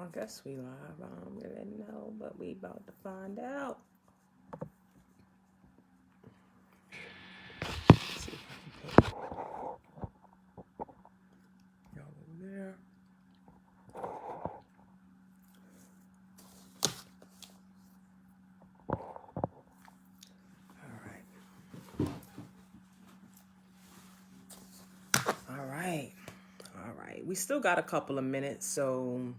I guess we live. I don't really know, but we about to find out. Let's see if I can put y'all over there. All right. We still got a couple of minutes, so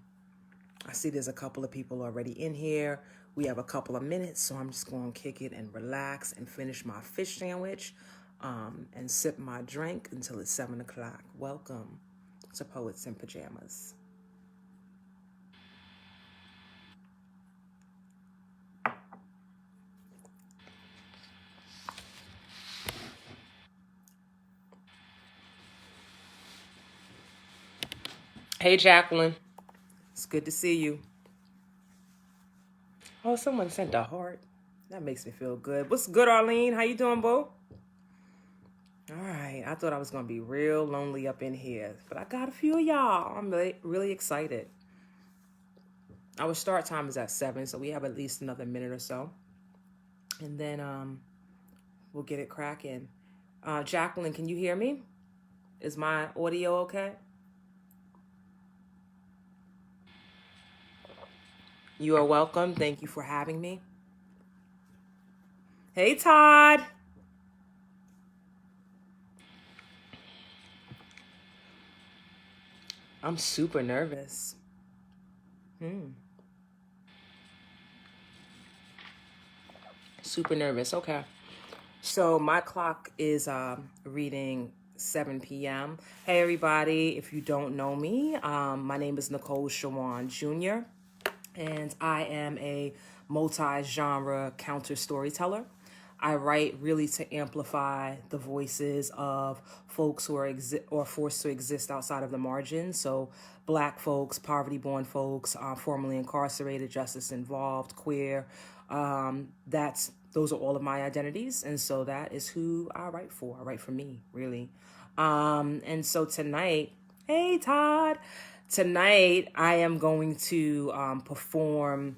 I see there's a couple of people already in here. We have a couple of minutes, so I'm just going to kick it and relax and finish my fish sandwich and sip my drink until it's 7 o'clock. Welcome to Poets in Pajamas. Hey, Jacqueline. It's good to see you. Oh, someone sent a heart. That makes me feel good. What's good, Arlene? How you doing, boo? All right. I thought I was going to be real lonely up in here, but I got a few of y'all. I'm really excited. Our start time is at 7, so we have at least another minute or so. And then we'll get it cracking. Jacqueline, can you hear me? Is my audio okay? You are welcome. Thank you for having me. Hey, Todd. I'm super nervous. Super nervous. Okay. So my clock is reading 7 p.m. Hey, everybody. If you don't know me, my name is Nicole Shawan Junior, and I am a multi-genre counter storyteller. I write really to amplify the voices of folks who are forced to exist outside of the margins. So Black folks, poverty-born folks, formerly incarcerated, justice involved, queer. Those are all of my identities. And so that is who I write for. I write for me, really. And so tonight, hey, Todd. Tonight, I am going to perform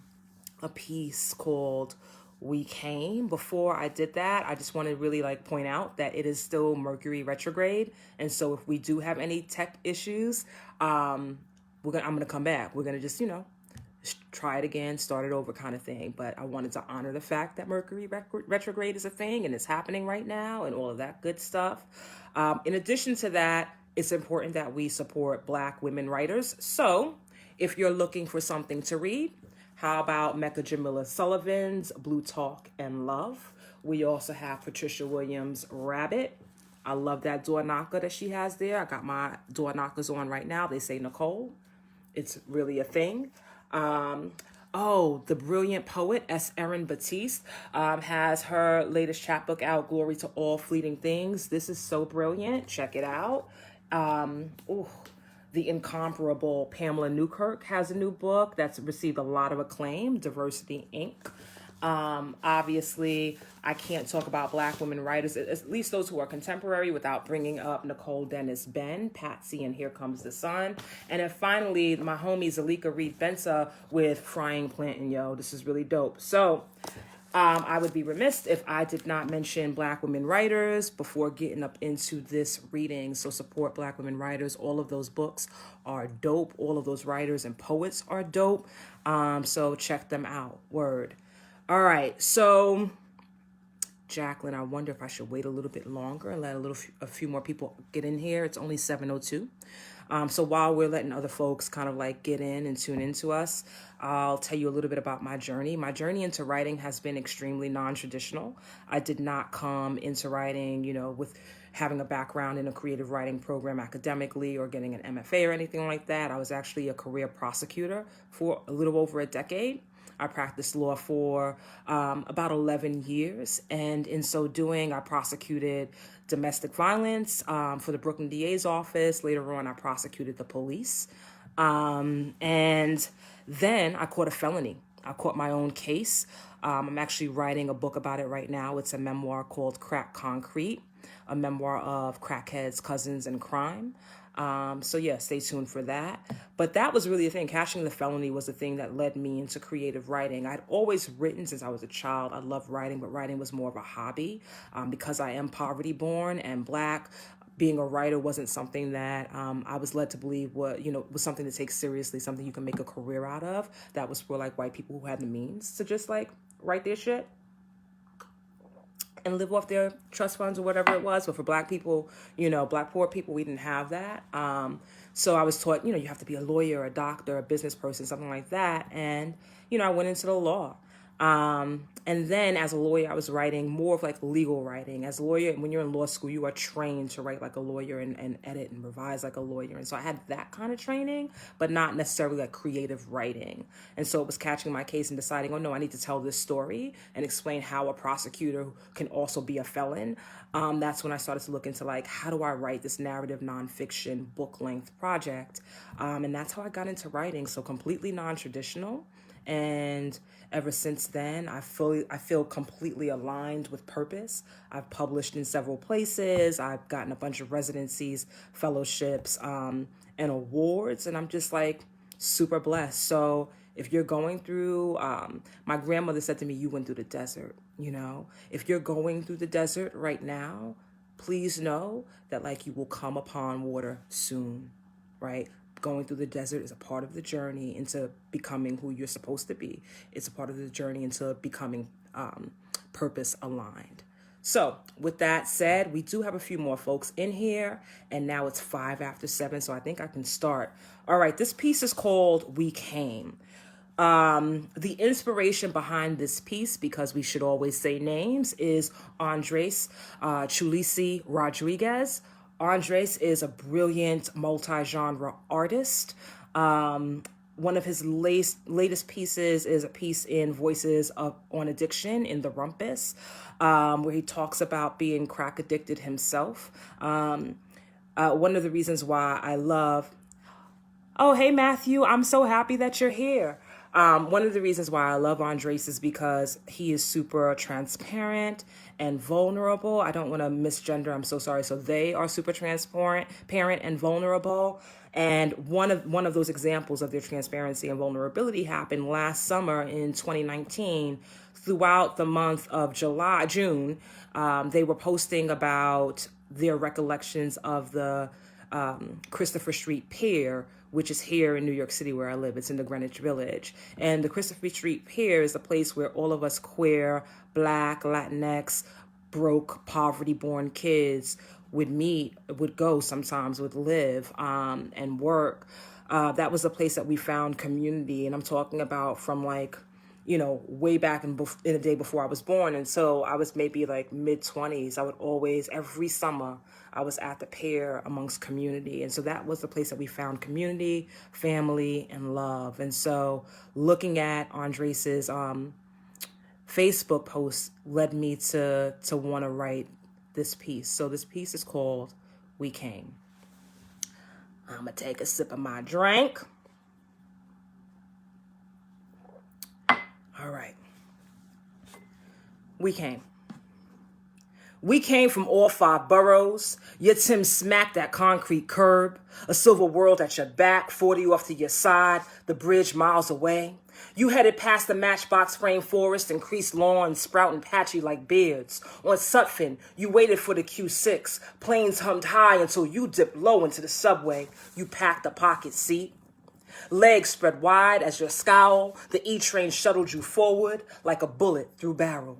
a piece called We Came. Before I did that, I just want to really point out that it is still Mercury retrograde. And so if we do have any tech issues, I'm going to come back. We're going to just, try it again, start it over kind of thing. But I wanted to honor the fact that Mercury retrograde is a thing and it's happening right now and all of that good stuff. In addition to that, it's important that we support Black women writers. So if you're looking for something to read, how about Mecca Jamila Sullivan's Blue Talk and Love? We also have Patricia Williams' Rabbit. I love that door knocker that she has there. I got my door knockers on right now. They say Nicole. It's really a thing. The brilliant poet S. Erin Batiste has her latest chapbook out, Glory to All Fleeting Things. This is so brilliant. Check it out. The incomparable Pamela Newkirk has a new book that's received a lot of acclaim, Diversity Inc. Obviously, I can't talk about Black women writers, at least those who are contemporary, without bringing up Nicole Dennis Ben, Patsy, and Here Comes the Sun. And then finally, my homie Zalika Reed Bensa with Frying Plantain, yo. This is really dope. So I would be remiss if I did not mention Black women writers before getting up into this reading. So support Black women writers. All of those books are dope. All of those writers and poets are dope. So check them out. Word. All right. So Jacqueline, I wonder if I should wait a little bit longer and let a few more people get in here. It's only 7:02. So while we're letting other folks kind of get in and tune into us, I'll tell you a little bit about my journey. My journey into writing has been extremely non-traditional. I did not come into writing, with having a background in a creative writing program academically or getting an MFA or anything like that. I was actually a career prosecutor for a little over a decade. I practiced law for about 11 years. And in so doing, I prosecuted domestic violence for the Brooklyn DA's office. Later on, I prosecuted the police. And then I caught a felony. I caught my own case. I'm actually writing a book about it right now. It's a memoir called Crack Concrete, a memoir of crackheads, cousins, and crime. So yeah, stay tuned for that. But that was really the thing. Catching the Felony was the thing that led me into creative writing. I'd always written since I was a child. I loved writing, but writing was more of a hobby because I am poverty born and Black. Being a writer wasn't something that I was led to believe was something to take seriously, something you can make a career out of. That was for like white people who had the means to just like write their shit and live off their trust funds or whatever it was. But for Black people, Black poor people, we didn't have that. So I was taught, you have to be a lawyer, a doctor, a business person, something like that. And, I went into the law. And then as a lawyer, I was writing more of like legal writing. As a lawyer, when you're in law school, you are trained to write like a lawyer and edit and revise like a lawyer. And so I had that kind of training, but not necessarily like creative writing. And so it was catching my case and deciding, oh no, I need to tell this story and explain how a prosecutor can also be a felon. That's when I started to look into like, how do I write this narrative nonfiction book length project? And that's how I got into writing. So completely non-traditional. And ever since then, I feel completely aligned with purpose. I've published in several places. I've gotten a bunch of residencies, fellowships, and awards. And I'm just like super blessed. So if you're going through, my grandmother said to me, you went through the desert, If you're going through the desert right now, please know that like you will come upon water soon, right? Going through the desert is a part of the journey into becoming who you're supposed to be. It's a part of the journey into becoming purpose aligned. So with that said, we do have a few more folks in here, and now it's 5 after 7, so I think I can start. All right, this piece is called We Came. The inspiration behind this piece, because we should always say names, is Andres Chulisi Rodriguez. Andres is a brilliant multi-genre artist. One of his latest pieces is a piece in Voices on Addiction in the Rumpus, where he talks about being crack addicted himself. One of the reasons why I love... Oh, hey, Matthew, I'm so happy that you're here. One of the reasons why I love Andres is because he is super transparent and vulnerable. I don't want to misgender. I'm so sorry. So they are super transparent and vulnerable. And one of those examples of their transparency and vulnerability happened last summer in 2019. Throughout the month of June, they were posting about their recollections of the Christopher Street Pier, which is here in New York City where I live. It's in the Greenwich Village. And the Christopher Street Pier is a place where all of us queer, Black, Latinx, broke, poverty-born kids would meet, would go sometimes, would live and work. That was a place that we found community. And I'm talking about from like, way back in the day before I was born. And so I was maybe like mid-20s. I would always, every summer, I was at the pier amongst community. And so that was the place that we found community, family, and love. And so looking at Andres's Facebook post led me to want to write this piece. So this piece is called We Came. I'm going to take a sip of my drink. All right. We came. We came from all 5 boroughs. Your Tim smacked that concrete curb. A silver world at your back, 40 off to your side, the bridge miles away. You headed past the matchbox frame forest and creased lawn, sprouting patchy like beards. On Sutphin, you waited for the Q6. Planes hummed high until you dipped low into the subway. You packed a pocket seat. Legs spread wide as your scowl, the E-train shuttled you forward like a bullet through barrel.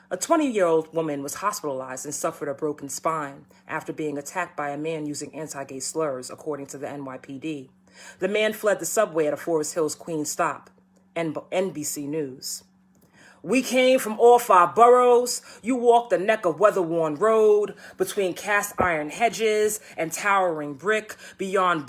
A 20-year-old woman was hospitalized and suffered a broken spine after being attacked by a man using anti-gay slurs, according to the NYPD. The man fled the subway at a Forest Hills Queens stop. NBC News. We came from all 5 boroughs. You walked the neck of weather-worn road between cast iron hedges and towering brick, beyond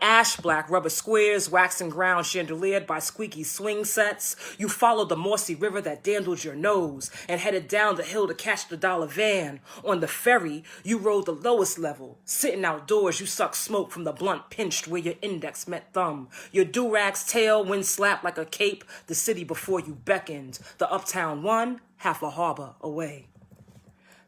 ash black rubber squares, waxen ground chandeliered by squeaky swing sets. You followed the mossy river that dandled your nose and headed down the hill to catch the dollar van. On the ferry, you rode the lowest level. Sitting outdoors, you sucked smoke from the blunt pinched where your index met thumb. Your do-rag's tail wind slapped like a cape, the city before you beckoned. The uptown one, half a harbor away.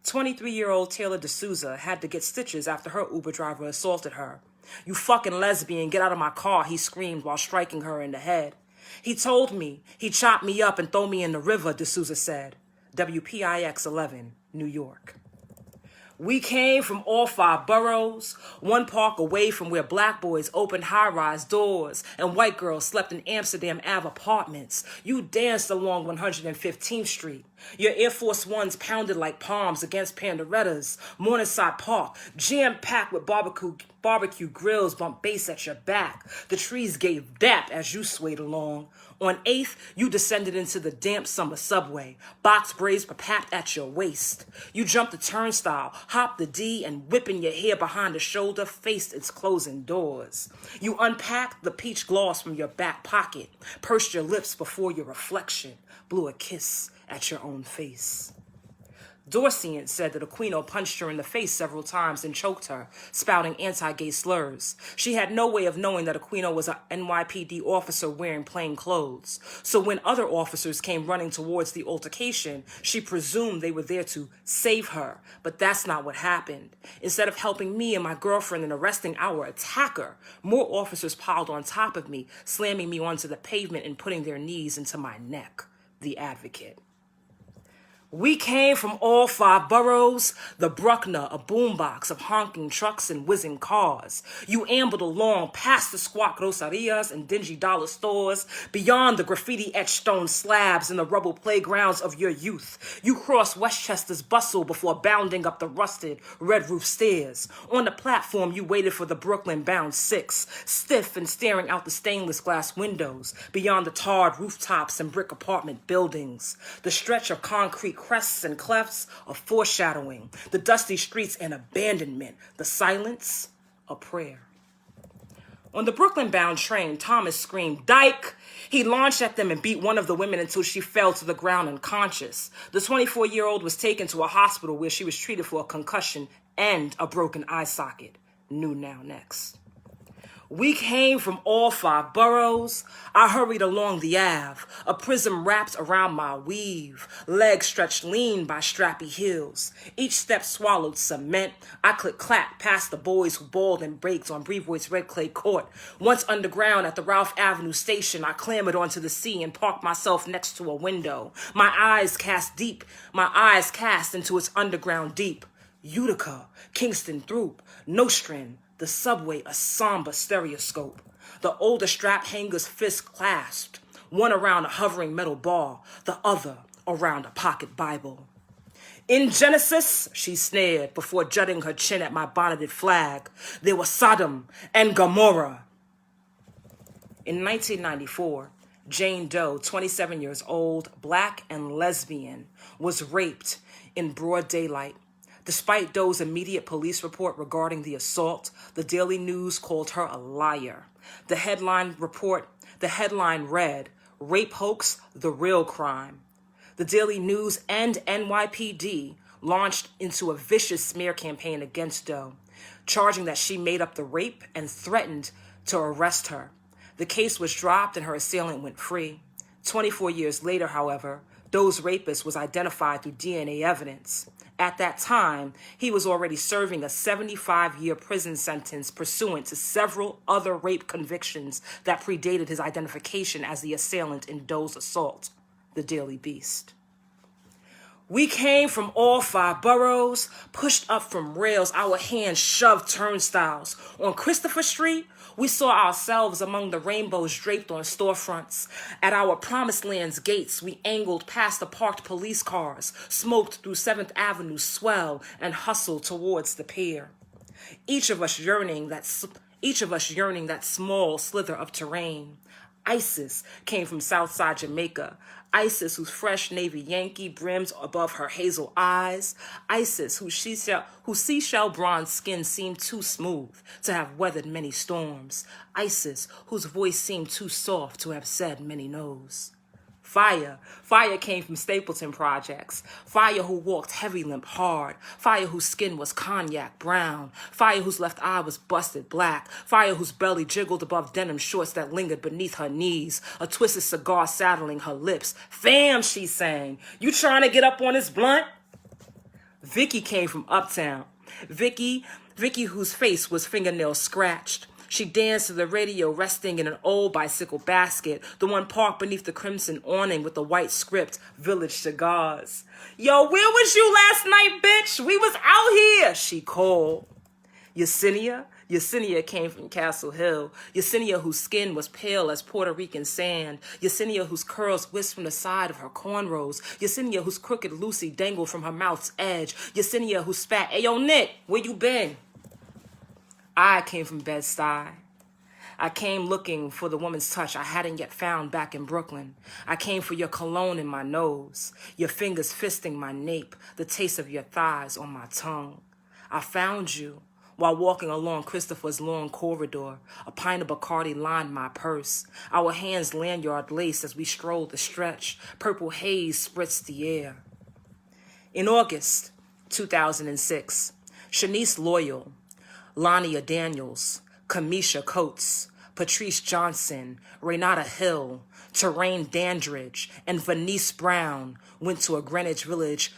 23-year-old Taylor D'Souza had to get stitches after her Uber driver assaulted her. "You fucking lesbian, get out of my car," he screamed while striking her in the head. "He told me he'd chop me up and throw me in the river," D'Souza said. WPIX 11, New York. "We came from all 5 boroughs, 1 park away from where black boys opened high-rise doors and white girls slept in Amsterdam Ave apartments. You danced along 115th Street. Your Air Force Ones pounded like palms against Panderettas. Morningside Park, jam-packed with barbecue grills, bumped bass at your back. The trees gave dap as you swayed along. On 8th, you descended into the damp summer subway. Box braids were packed at your waist. You jumped the turnstile, hopped the D, and whipping your hair behind the shoulder, faced its closing doors. You unpacked the peach gloss from your back pocket, pursed your lips before your reflection, blew a kiss at your own face. Dorcian said that Aquino punched her in the face several times and choked her, spouting anti-gay slurs. She had no way of knowing that Aquino was an NYPD officer wearing plain clothes. So when other officers came running towards the altercation, she presumed they were there to save her. But that's not what happened. Instead of helping me and my girlfriend in arresting our attacker, more officers piled on top of me, slamming me onto the pavement and putting their knees into my neck. The Advocate. "We came from all 5 boroughs, the Bruckner, a boombox of honking trucks and whizzing cars. You ambled along past the squat groserias and dingy dollar stores, beyond the graffiti-etched stone slabs and the rubble playgrounds of your youth. You crossed Westchester's bustle before bounding up the rusted, red-roof stairs. On the platform, you waited for the Brooklyn-bound 6, stiff and staring out the stainless glass windows, beyond the tarred rooftops and brick apartment buildings. The stretch of concrete crests and clefts of foreshadowing, the dusty streets and abandonment, the silence, a prayer." On the Brooklyn-bound train, Thomas screamed, "Dyke!" He launched at them and beat one of the women until she fell to the ground unconscious. The 24-year-old was taken to a hospital where she was treated for a concussion and a broken eye socket. New Now Next. "We came from all 5 boroughs. I hurried along the Ave, a prism wrapped around my weave, legs stretched lean by strappy heels. Each step swallowed cement. I click-clack past the boys who bawled and braked on Brevoort's red clay court. Once underground at the Ralph Avenue station, I clambered onto the sea and parked myself next to a window. My eyes cast into its underground deep. Utica, Kingston Throop, Nostrand, the subway a somber stereoscope. The older strap hanger's fist clasped, one around a hovering metal bar, the other around a pocket Bible. In Genesis, she sneered before jutting her chin at my bonneted flag, there were Sodom and Gomorrah. In 1994, Jane Doe, 27 years old, black and lesbian, was raped in broad daylight. Despite Doe's immediate police report regarding the assault, the Daily News called her a liar. The headline read, "Rape Hoax, the Real Crime." The Daily News and NYPD launched into a vicious smear campaign against Doe, charging that she made up the rape and threatened to arrest her. The case was dropped and her assailant went free. 24 years later, however, Doe's rapist was identified through DNA evidence. At that time, he was already serving a 75-year prison sentence pursuant to several other rape convictions that predated his identification as the assailant in Doe's assault. The Daily Beast. We came from all 5 boroughs, pushed up from rails, our hands shoved turnstiles. On Christopher Street, we saw ourselves among the rainbows draped on storefronts. At our promised land's gates, we angled past the parked police cars, smoked through 7th Avenue swell, and hustled towards the pier. Each of us yearning that small slither of terrain. Isis came from Southside Jamaica. Isis, whose fresh navy Yankee brims above her hazel eyes. Isis, whose seashell bronze skin seemed too smooth to have weathered many storms. Isis, whose voice seemed too soft to have said many no's. Fire came from Stapleton Projects. Fire who walked heavy limp hard. Fire whose skin was cognac brown. Fire whose left eye was busted black. Fire whose belly jiggled above denim shorts that lingered beneath her knees. A twisted cigar saddling her lips. Fam, she sang, you trying to get up on this blunt? Vicky came from uptown. Vicky whose face was fingernail scratched. She danced to the radio resting in an old bicycle basket, the one parked beneath the crimson awning with the white script, Village Cigars. Yo, where was you last night, bitch? We was out here, she called. Yesenia came from Castle Hill. Yesenia whose skin was pale as Puerto Rican sand. Yesenia whose curls whisked from the side of her cornrows. Yesenia whose crooked Lucy dangled from her mouth's edge. Yesenia who spat, "Ayo, Nick, where you been?" I came from Bed-Stuy. I came looking for the woman's touch I hadn't yet found back in Brooklyn. I came for your cologne in my nose, your fingers fisting my nape, the taste of your thighs on my tongue. I found you while walking along Christopher's long corridor. A pint of Bacardi lined my purse. Our hands lanyard laced as we strolled the stretch. Purple haze spritzed the air. In August 2006, Shanice Loyal, Lania Daniels, Kamisha Coates, Patrice Johnson, Renata Hill, Terrain Dandridge, and Venice Brown went to the Greenwich Village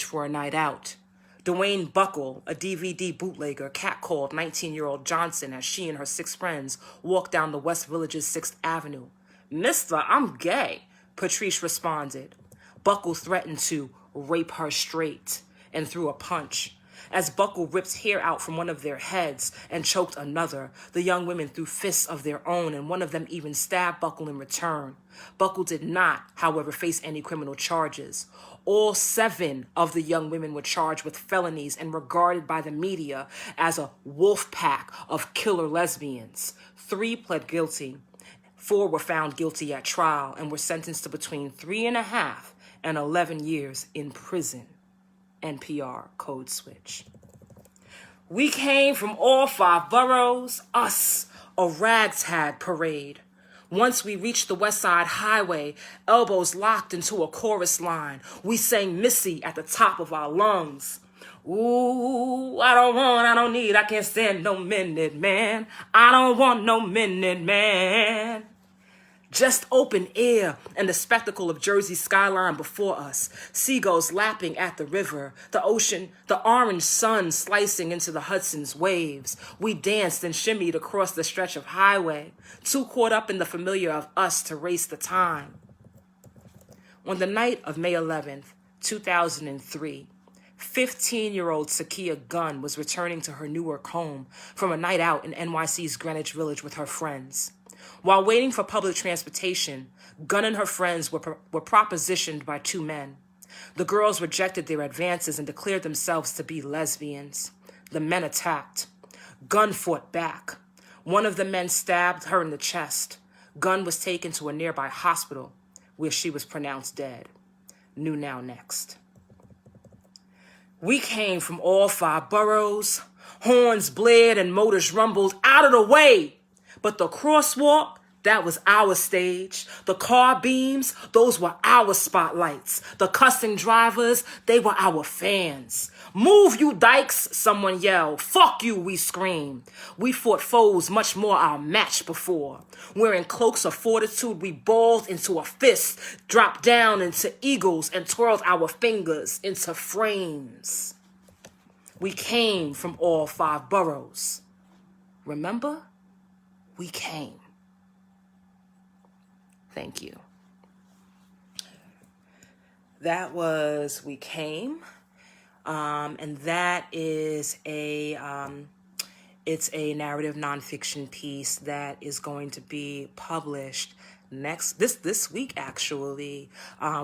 for a night out. Dwayne Buckle, a DVD bootlegger, catcalled 19-year-old Johnson as she and her 6 friends walked down the West Village's 6th Avenue. "Mister, I'm gay," Patrice responded. Buckle threatened to rape her straight and threw a punch. As Buckle ripped hair out from one of their heads and choked another, the young women threw fists of their own, and one of them even stabbed Buckle in return. Buckle did not, however, face any criminal charges. All 7 of the young women were charged with felonies and regarded by the media as a wolf pack of killer lesbians. 3 pled guilty. 4 were found guilty at trial and were sentenced to between 3.5 and 11 years in prison. NPR code switch. We came from all 5 boroughs, us, a ragtag parade. Once we reached the West Side Highway, elbows locked into a chorus line, we sang Missy at the top of our lungs. Ooh, I don't need, I can't stand no minute man. I don't want no minute man. Just open air and the spectacle of Jersey skyline before us, seagulls lapping at the river, the ocean, the orange sun slicing into the Hudson's waves. We danced and shimmied across the stretch of highway, too caught up in the familiar of us to race the time. On the night of May 11th, 2003, 15-year-old Sakia Gunn was returning to her Newark home from a night out in NYC's Greenwich Village with her friends. While waiting for public transportation, Gunn and her friends were propositioned by 2 men. The girls rejected their advances and declared themselves to be lesbians. The men attacked. Gunn fought back. One of the men stabbed her in the chest. Gunn was taken to a nearby hospital where she was pronounced dead. New Now next. We came from all 5 boroughs. Horns blared and motors rumbled out of the way. But the crosswalk, that was our stage. The car beams, those were our spotlights. The cussing drivers, they were our fans. "Move, you dykes," someone yelled. "Fuck you," we screamed. We fought foes much more our match before. Wearing cloaks of fortitude, we balled into a fist, dropped down into eagles, and twirled our fingers into frames. We came from all 5 boroughs. Remember? We came. Thank you. That was We Came. And that is it's a narrative nonfiction piece that is going to be published this week, actually.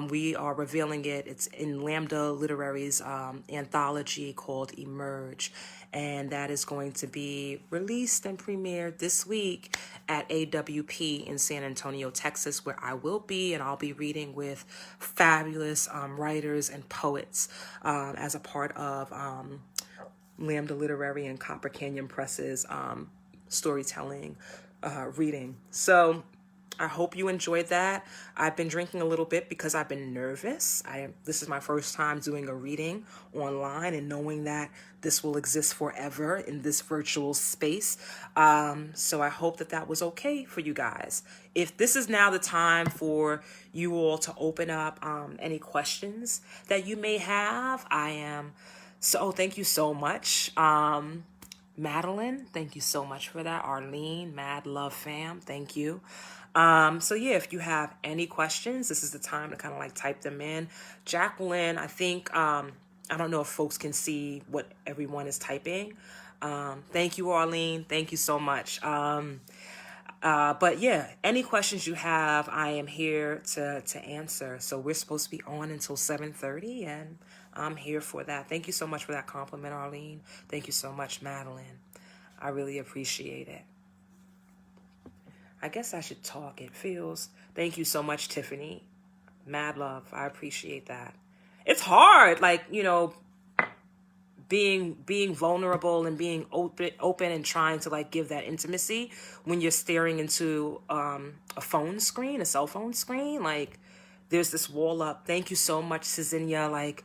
We are revealing it. It's in Lambda Literary's anthology called Emerge. And that is going to be released and premiered this week at AWP in San Antonio, Texas, where I will be, and I'll be reading with fabulous writers and poets as a part of Lambda Literary and Copper Canyon Press's storytelling reading. So I hope you enjoyed that. I've been drinking a little bit because I've been nervous. This is my first time doing a reading online and knowing that this will exist forever in this virtual space. So I hope that that was okay for you guys. If this is now the time for you all to open up any questions that you may have, thank you so much. Madeline, thank you so much for that. Arlene, Mad Love Fam, thank you. If you have any questions, this is the time to kind of like type them in. Jacqueline, I think, I don't know if folks can see what everyone is typing. Thank you, Arlene. Thank you so much. Any questions you have, I am here to answer. So we're supposed to be on until 7:30, and I'm here for that. Thank you so much for that compliment, Arlene. Thank you so much, Madeline. I really appreciate it. I guess I should talk. Thank you so much, Tiffany. Mad love. I appreciate that. It's hard, being vulnerable and being open and trying to like give that intimacy when you're staring into a cell phone screen. Like, there's this wall up. Thank you so much, Cezinia.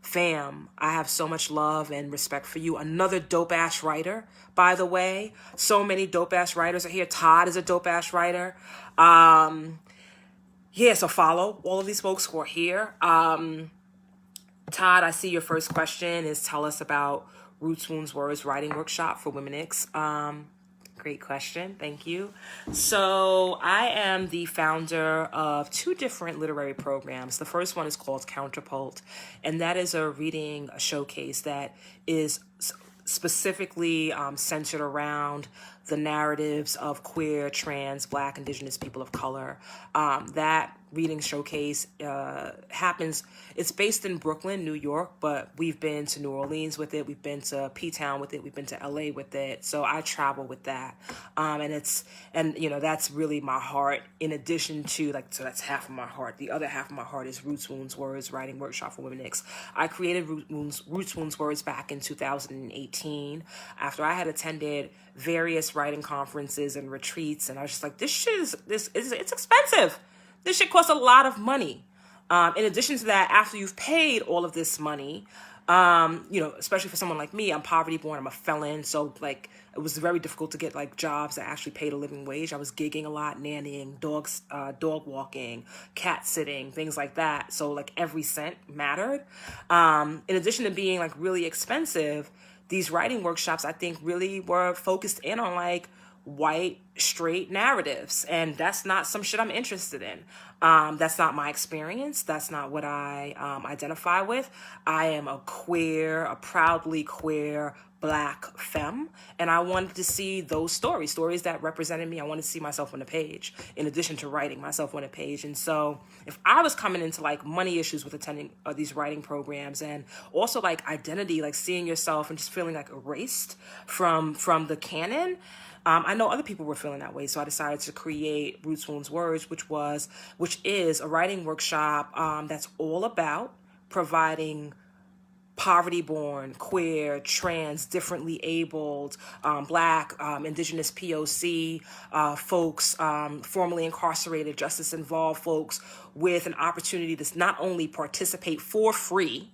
Fam, I have so much love and respect for you. Another dope-ass writer, by the way. So many dope-ass writers are here. Todd is a dope-ass writer. So follow all of these folks who are here. Todd, I see your first question is tell us about Roots, Wounds, Words Writing Workshop for Women X. Great question. Thank you. So I am the founder of two different literary programs. The first one is called Counterpult, and that is a reading showcase that is specifically centered around the narratives of queer, trans, Black, Indigenous people of color. That reading showcase it's based in Brooklyn, New York, but we've been to New Orleans with it. We've been to P-Town with it. We've been to LA with it. So I travel with that. That's really my heart, in addition to so that's half of my heart. The other half of my heart is Roots, Wounds, Words Writing Workshop for Women X. I created Roots, Wounds, Words back in 2018 after I had attended various writing conferences and retreats, and I was just like, it's expensive. This shit costs a lot of money. In addition to that, after you've paid all of this money, especially for someone like me, I'm poverty born, I'm a felon. So it was very difficult to get jobs that actually paid a living wage. I was gigging a lot, nannying, dog walking, cat sitting, things like that. So every cent mattered. In addition to being really expensive, these writing workshops, I think, really were focused in on white, straight narratives. And that's not some shit I'm interested in. That's not my experience. That's not what I identify with. I am a proudly queer Black femme, and I wanted to see those stories that represented me. I wanted to see myself on the page, in addition to writing myself on a page. And so if I was coming into money issues with attending these writing programs, and also identity, seeing yourself and just feeling erased from the canon, I know other people were feeling that way, so I decided to create Roots, Wounds, Words, which is a writing workshop that's all about providing poverty-born, queer, trans, differently abled, Black, Indigenous POC folks, formerly incarcerated, justice-involved folks with an opportunity to not only participate for free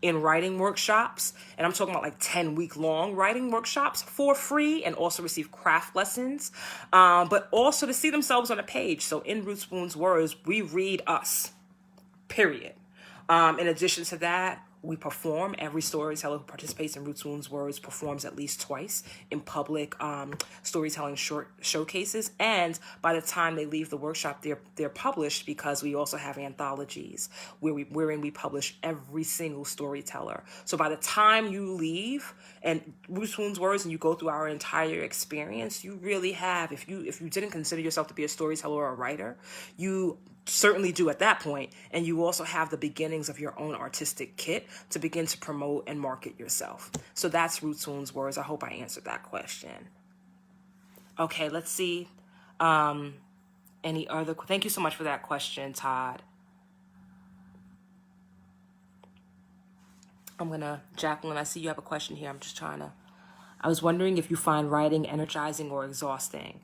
in writing workshops, and I'm talking about 10-week-long writing workshops for free, and also receive craft lessons, but also to see themselves on a page. So in Roots, Wounds, Words, we read us, period. In addition to that, we perform. Every storyteller who participates in Roots, Wounds, Words performs at least twice in public storytelling showcases. And by the time they leave the workshop, they're published, because we also have anthologies wherein we publish every single storyteller. So by the time you leave and Roots, Wounds, Words, and you go through our entire experience, you really have, if you didn't consider yourself to be a storyteller or a writer, you certainly do at that point, and you also have the beginnings of your own artistic kit to begin to promote and market yourself. So that's Roots, Wounds, Words. I hope I answered that question. Okay, let's see. Any other? Thank you so much for that question, Todd. Jacqueline, I see you have a question here. I was wondering if you find writing energizing or exhausting.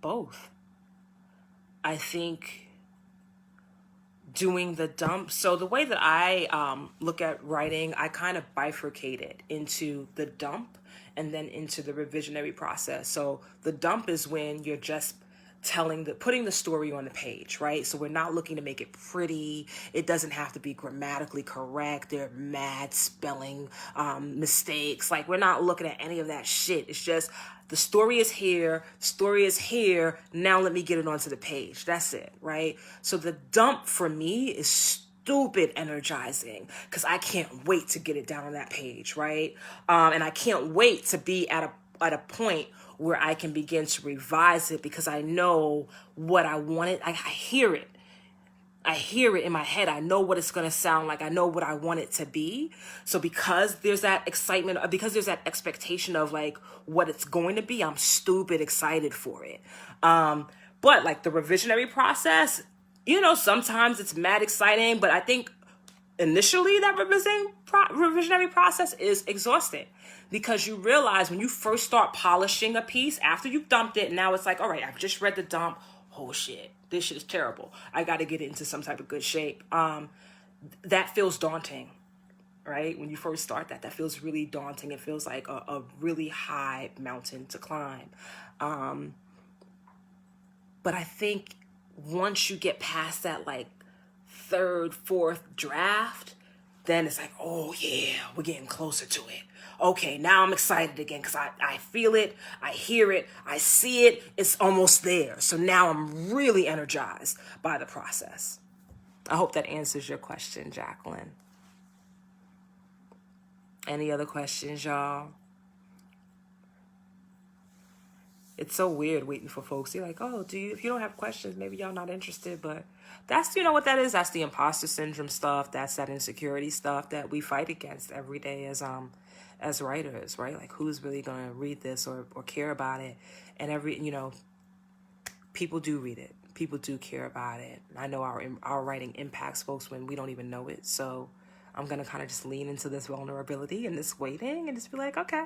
both. I think doing the dump. So the way that I look at writing, I kind of bifurcate it into the dump and then into the revisionary process. So the dump is when you're just putting the story on the page, right? So we're not looking to make it pretty. It doesn't have to be grammatically correct. There are mad spelling mistakes. Like, we're not looking at any of that shit. It's just, the story is here. Story is here. Now let me get it onto the page. That's it, right? So the dump for me is stupid energizing because I can't wait to get it down on that page, right? And I can't wait to be at a point where I can begin to revise it because I know what I wanted. I hear it. I hear it in my head. I know what it's going to sound like. I know what I want it to be. So because there's that excitement, because there's that expectation of like what it's going to be, I'm stupid excited for it. But like the revisionary process, sometimes it's mad exciting, but I think initially that revisionary process is exhausting because you realize when you first start polishing a piece after you've dumped it, now it's like, all right, I've just read the dump. Oh shit, this shit is terrible. I got to get it into some type of good shape. That feels daunting, right? When you first start that feels really daunting. It feels like a really high mountain to climb. But I think once you get past that, like, third, fourth draft, then it's like, oh yeah, we're getting closer to it. Okay, now I'm excited again because I feel it, I hear it, I see it, it's almost there. So now I'm really energized by the process. I hope that answers your question, Jacqueline. Any other questions, y'all? It's so weird waiting for folks. You're like, oh, if you don't have questions, maybe y'all not interested. But that's, what that is? That's the imposter syndrome stuff. That's that insecurity stuff that we fight against every day as writers, right? Like, who's really going to read this or care about it? And people do read it. People do care about it. I know our writing impacts folks when we don't even know it. So I'm going to kind of just lean into this vulnerability and this waiting and just be like, okay,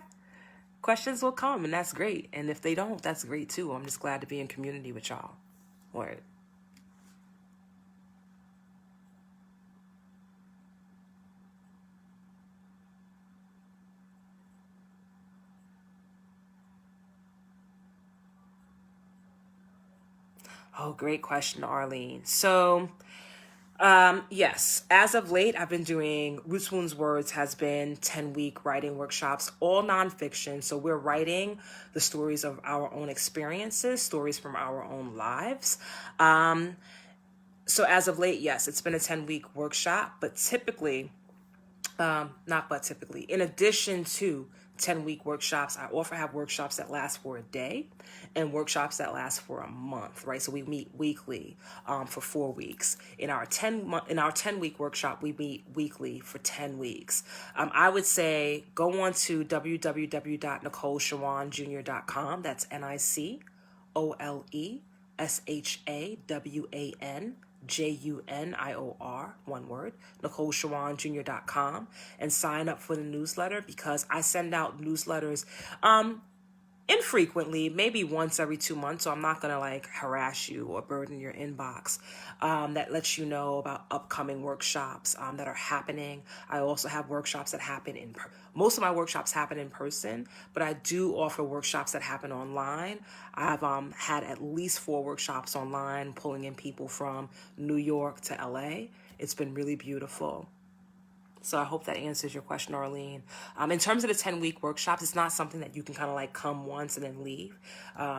questions will come, and that's great. And if they don't, that's great too. I'm just glad to be in community with y'all. Word. Oh, great question, Arlene. So, yes, as of late, I've been doing Roots Wounds Words has been 10-week writing workshops, all nonfiction. So we're writing the stories of our own experiences, stories from our own lives. So as of late, yes, it's been a 10-week workshop, but typically, in addition to 10-week workshops, I also have workshops that last for a day and workshops that last for a month, right? So we meet weekly for 4 weeks. In our 10-week workshop, we meet weekly for 10 weeks. I would say go on to www.NicoleShawanJunior.com. That's NicoleShawanJunior, one word, NicoleShawanJunior.com, and sign up for the newsletter because I send out newsletters infrequently, maybe once every 2 months. So I'm not going to like harass you or burden your inbox. That lets you know about upcoming workshops that are happening. I also have workshops that happen most of my workshops happen in person, but I do offer workshops that happen online. I've had at least 4 workshops online, pulling in people from New York to LA. It's been really beautiful. So I hope that answers your question, Arlene. In terms of the 10-week workshops, it's not something that you can kind of like come once and then leave.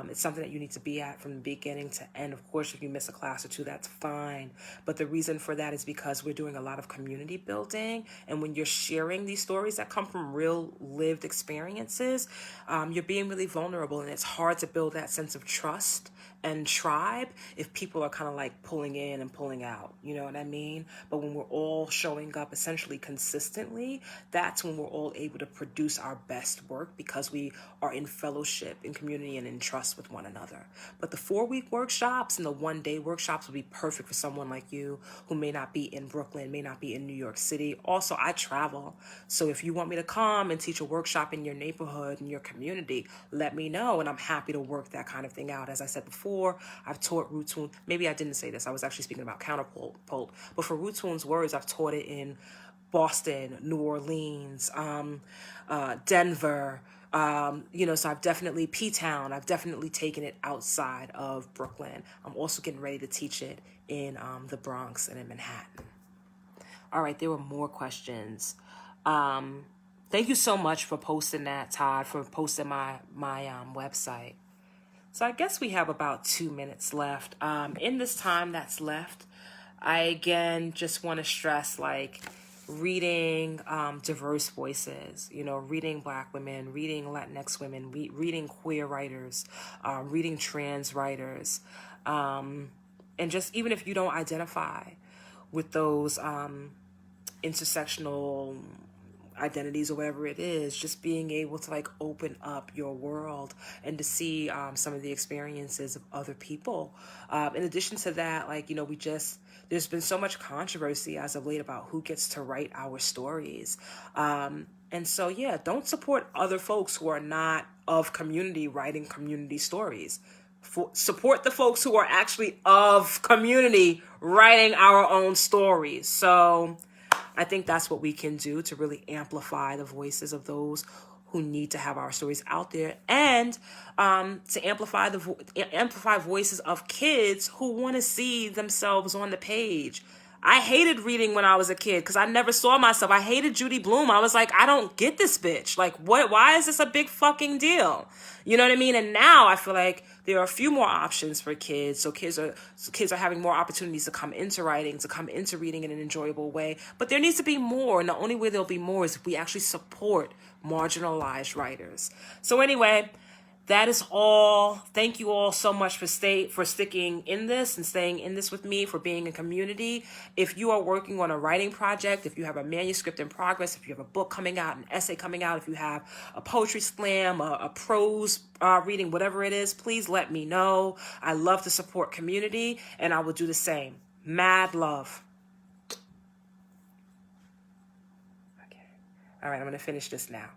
It's something that you need to be at from the beginning to end. Of course, if you miss a class or two, that's fine. But the reason for that is because we're doing a lot of community building. And when you're sharing these stories that come from real lived experiences, you're being really vulnerable. And it's hard to build that sense of trust and tribe if people are kind of like pulling in and pulling out, you know what I mean? But when we're all showing up essentially consistently, that's when we're all able to produce our best work, because we are in fellowship, in community, and in trust with one another. But the 4-week workshops and the 1-day workshops will be perfect for someone like you who may not be in Brooklyn, may not be in New York City. Also, I travel. So if you want me to come and teach a workshop in your neighborhood, in your community, let me know, and I'm happy to work that kind of thing out. As I said before, I've taught Root Tune. Maybe I didn't say this. I was actually speaking about counterpult. But for Root Tune's words, I've taught it in Boston, New Orleans, Denver, so I've definitely, P-Town, I've definitely taken it outside of Brooklyn. I'm also getting ready to teach it in the Bronx and in Manhattan. All right, there were more questions. Thank you so much for posting that, Todd, for posting my website. So I guess we have about 2 minutes left. In this time that's left, I again just want to stress, like, reading diverse voices, reading Black women, reading Latinx women, reading queer writers, reading trans writers, and just even if you don't identify with those intersectional identities or whatever it is, just being able to like open up your world and to see some of the experiences of other people. In addition to that, like, there's been so much controversy as of late about who gets to write our stories. And so, yeah, don't support other folks who are not of community writing community stories. Support the folks who are actually of community writing our own stories. So I think that's what we can do to really amplify the voices of those who need to have our stories out there, and to amplify voices of kids who want to see themselves on the page. I hated reading when I was a kid because I never saw myself. I hated Judy Blume. I was like, I don't get this bitch. Like, what? Why is this a big fucking deal? You know what I mean? And now I feel like there are a few more options for kids. So kids are having more opportunities to come into writing, to come into reading in an enjoyable way. But there needs to be more. And the only way there'll be more is if we actually support marginalized writers. So anyway, that is all. Thank you all so much for sticking in this and staying in this with me, for being a community. If you are working on a writing project, if you have a manuscript in progress, if you have a book coming out, an essay coming out, if you have a poetry slam, a prose reading, whatever it is, please let me know. I love to support community, and I will do the same. Mad love. Okay. All right, I'm going to finish this now.